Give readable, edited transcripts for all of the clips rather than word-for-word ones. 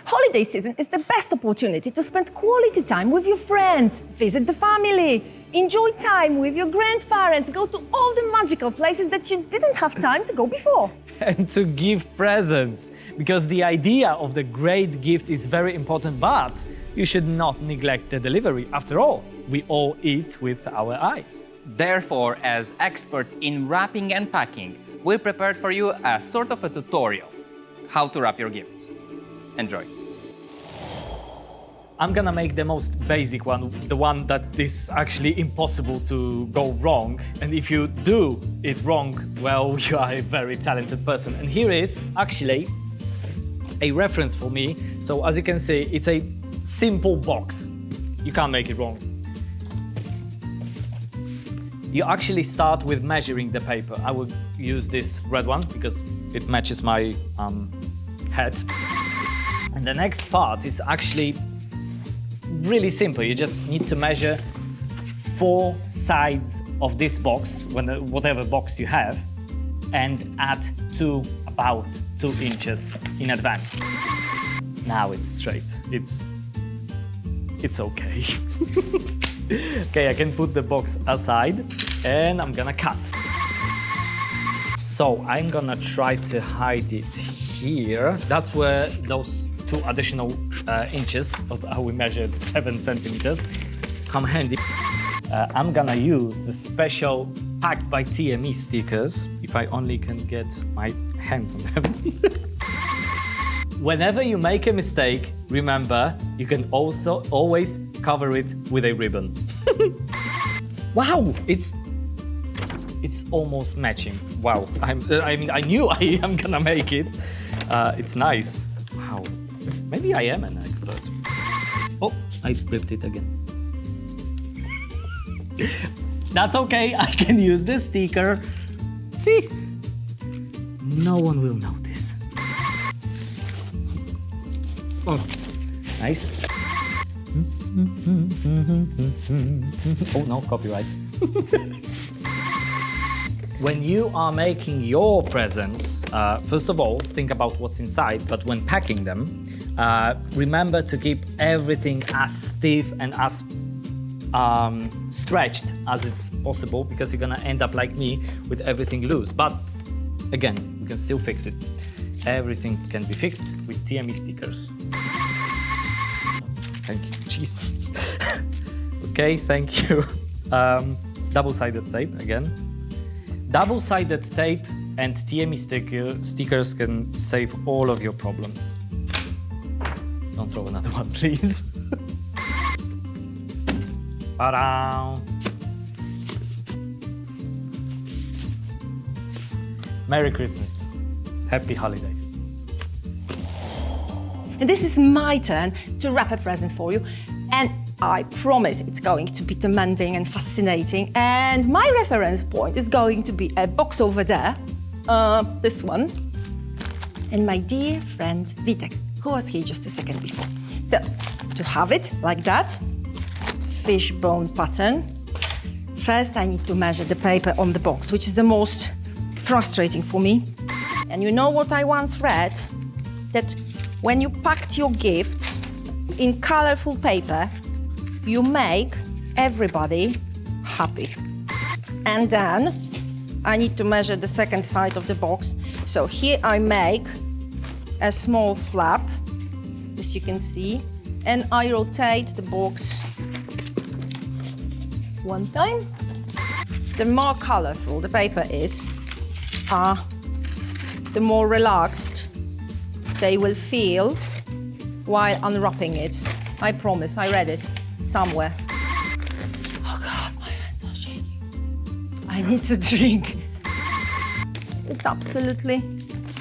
Holiday season is the best opportunity to spend quality time with your friends, visit the family, enjoy time with your grandparents, go to all the magical places that you didn't have time to go before. And to give presents, because the idea of the great gift is very important, but you should not neglect the delivery. After all, we all eat with our eyes. Therefore, as experts in wrapping and packing, we prepared for you a sort of a tutorial, how to wrap your gifts. Enjoy. I'm gonna make the most basic one, the one that is actually impossible to go wrong. And if you do it wrong, well, you are a very talented person. And here is actually a reference for me. So as you can see, it's a simple box. You can't make it wrong. You actually start with measuring the paper. I will use this red one because it matches my head. And the next part is actually really simple. You just need to measure 4 sides of this box, whatever box you have, and add about 2 inches in advance. Now it's straight. It's okay. Okay, I can put the box aside and I'm gonna cut. So I'm gonna try to hide it here. That's where those 2 additional inches, we measured 7 centimeters, come handy. I'm gonna use the special packed by TME stickers, if I only can get my hands on them. Whenever you make a mistake, remember, you can also always cover it with a ribbon. Wow, it's almost matching. Wow, I mean, I knew I am gonna make it. It's nice. Wow, maybe I am an expert. Oh, I flipped it again. That's okay, I can use this sticker. See? No one will notice. Oh, nice. Oh no, copyright. When you are making your presents, first of all, think about what's inside, but when packing them, remember to keep everything as stiff and as stretched as it's possible, because you're gonna end up like me with everything loose. But again, we can still fix it. Everything can be fixed with TME stickers. Thank you, jeez. Okay, thank you. Double-sided tape again. Double-sided tape and TME stickers can save all of your problems. Don't throw another one, please. Ta-da! Merry Christmas. Happy holidays. And this is my turn to wrap a present for you. And I promise it's going to be demanding and fascinating. And my reference point is going to be a box over there, this one. And my dear friend Witek, who was here just a second before. So, to have it like that, fishbone pattern. First, I need to measure the paper on the box, which is the most frustrating for me. And you know what I once read? That when you packed your gift in colorful paper, you make everybody happy. And then I need to measure the second side of the box. So here I make a small flap, as you can see, and I rotate the box one time. The more colorful the paper is, the more relaxed they will feel while unwrapping it. I promise, I read it somewhere. Oh God, my hands are shaking. I need to drink. It's absolutely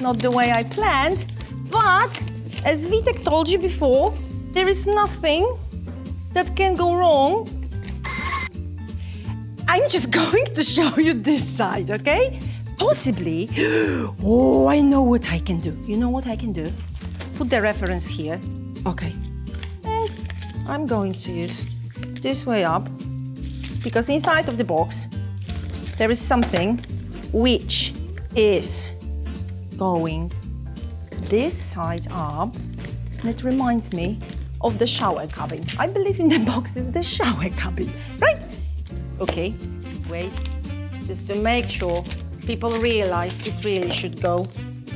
not the way I planned, but as Witek told you before, there is nothing that can go wrong. I'm just going to show you this side, okay? Possibly. Oh, I know what I can do. You know what I can do? Put the reference here. Okay. And I'm going to use this way up, because inside of the box there is something which is going this side up And it reminds me of the shower cabin. I believe in the box is the shower cabin, right? Okay, wait, just to make sure people realize it really should go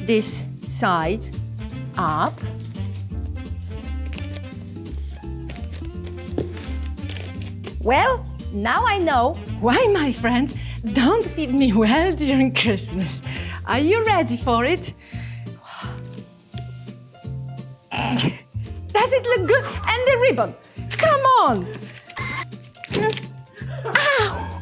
this side up. Well, now I know why my friends don't feed me well during Christmas. Are you ready for it? Does it look good? And the ribbon, come on! Ow!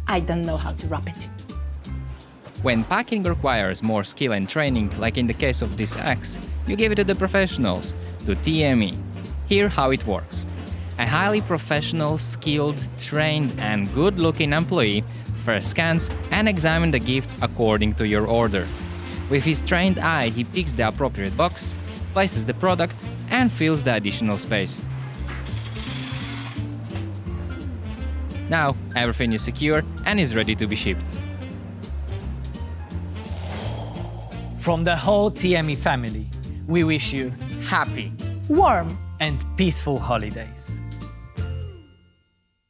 I don't know how to wrap it. When packing requires more skill and training, like in the case of this axe, you give it to the professionals, to TME. Here how it works. A highly professional, skilled, trained and good-looking employee first scans and examines the gifts according to your order. With his trained eye, he picks the appropriate box, places the product and fills the additional space. Now everything is secure and is ready to be shipped. From the whole TME family, we wish you Happy! Warm. and peaceful holidays.